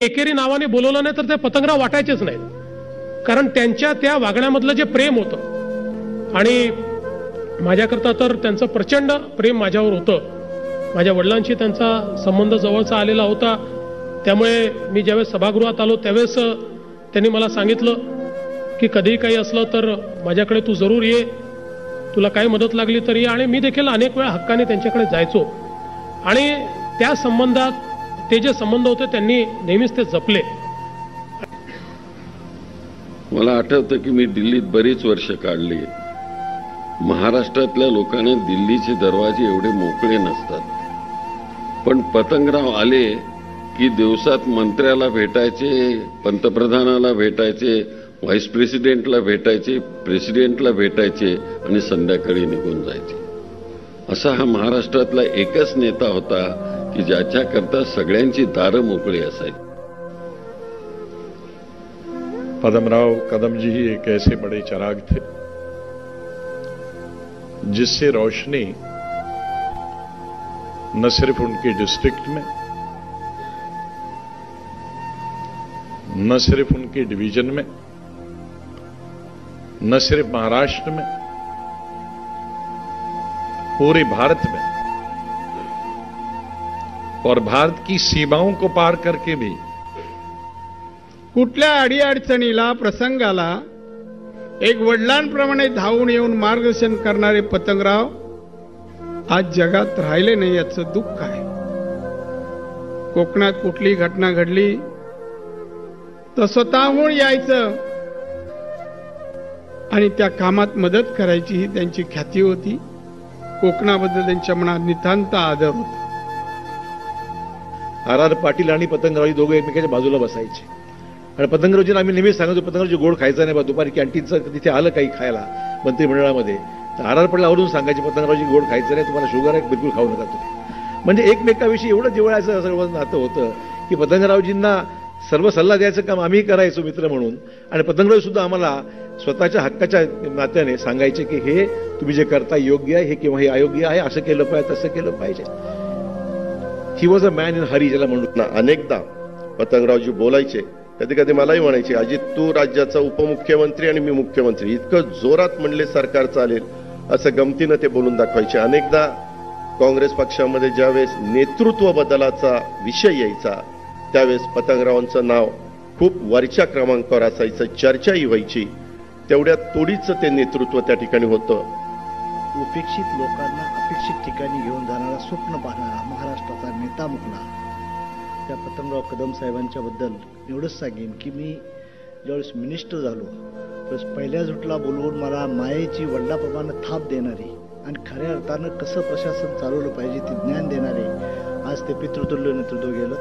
एकेरी नावाने बोलवलं नाही तर ते पतंगराव वाटायचेच नाहीत, कारण त्यांच्या त्या वागण्यामधलं जे प्रेम होतं आणि माझ्याकरता तर त्यांचं प्रचंड प्रेम माझ्यावर होतं. माझ्या वडिलांशी त्यांचा संबंध जवळचा आलेला होता. त्यामुळे मी ज्यावेळेस सभागृहात आलो त्यावेळेस त्यांनी मला सांगितलं की कधीही काही असलं तर माझ्याकडे तू जरूर ये, तुला काही मदत लागली तर ये. आणि मी देखील अनेक वेळा हक्काने त्यांच्याकडे जायचो आणि त्या संबंधात ते जे संबंध होते त्यांनी नेहमीच ते जपले. मला आठवतं की मी दिल्लीत बरीच वर्ष काढली. महाराष्ट्रातल्या लोकांनी दिल्लीचे दरवाजे एवढे मोकळे नसतात, पण पतंगराव आले की दिवसात मंत्र्याला भेटायचे, पंतप्रधानाला भेटायचे, व्हाईस प्रेसिडेंटला भेटायचे, प्रेसिडेंटला भेटायचे आणि संध्याकाळी निघून जायचे. असा हा महाराष्ट्रातला एकच नेता होता कि ज्याच्याकरता सगळ्यांची दारं मोकळी असायची. पद्मराव कदम जी ही एक ऐसे बड़े चिराग थे जिससे रोशनी न सिर्फ उनके डिस्ट्रिक्ट में, न सिर्फ उनके डिवीजन में, न सिर्फ महाराष्ट्र में, पूरे भारत में और भारत की सीमाओं को पार करके भी कुठल्या अडीअडचणीला प्रसंगाला एक वडिलांप्रमाणे धावून येऊन मार्गदर्शन करणारे पतंगराव आज जगात राहिले नाही याचं दुःख आहे. कोकणात कुठली घटना घडली तर स्वतःहून यायचं आणि त्या कामात मदत करायची ही त्यांची ख्याती होती. कोकणाबद्दल त्यांच्या मनात नितांत आदर होता. आर पाटील आणि पतंगरावजी दोघे एकमेकाच्या बाजूला बसायचे आणि पतंगरावजींना आम्ही नेहमीच सांगतो पतंगरावजी गोड खायचा नाही बा. दुपारी कॅन्टीनचं तिथे आलं काही खायला मंत्रिमंडळामध्ये तर आर पाटील आवरून सांगायचे पतंगरावजी गोड खायचं नाही, तुम्हाला शुगर आहे, बिलकुल खाऊ नका तुम्ही. म्हणजे एकमेकाविषयी एवढं जिव्हाळ्याचं सर्व नातं होतं की पतंगरावजींना सर्व सल्ला द्यायचं काम आम्ही करायचो मित्र म्हणून. आणि पतंगराव सुद्धा आम्हाला स्वतःच्या हक्काच्या नात्याने सांगायचे की हे तुम्ही जे करता योग्य आहे, हे किंवा हे अयोग्य आहे, असं केलं पाहिजे, तसं केलं पाहिजे. He was a man in Hari ज्याला म्हणून. अनेकदा पतंगरावजी बोलायचे, कधी कधी मलाही म्हणायचे अजित तू राज्याचा उपमुख्यमंत्री आणि मी मुख्यमंत्री, इतकं जोरात म्हणले सरकार चालेल असं गमतीनं ते बोलून दाखवायचे. अनेकदा काँग्रेस पक्षामध्ये ज्यावेळेस नेतृत्व बदलाचा विषय यायचा त्यावेळेस पतंगरावांचं नाव खूप वरच्या क्रमांकावर असायचं, चर्चाही व्हायची. तेवढ्या तोडीचं ते नेतृत्व त्या ठिकाणी होतं. उपेक्षित लोकांना अपेक्षित ठिकाणी घेऊन जाणारा, स्वप्न पाहणारा महाराष्ट्राचा नेता मुकला. त्या पतंगराव कदम साहेबांच्या बद्दल एवढंच सांगेन की मी ज्यावेळेस मिनिस्टर झालो त्यावेळेस पहिल्या झुटला बोलवून मला मायेची वडिलाप्रमाणे थाप देणारी आणि खऱ्या अर्थानं कसं प्रशासन चालवलं पाहिजे ते ज्ञान देणारे आज ते पितृतुल्य नेतृत्व गेलं.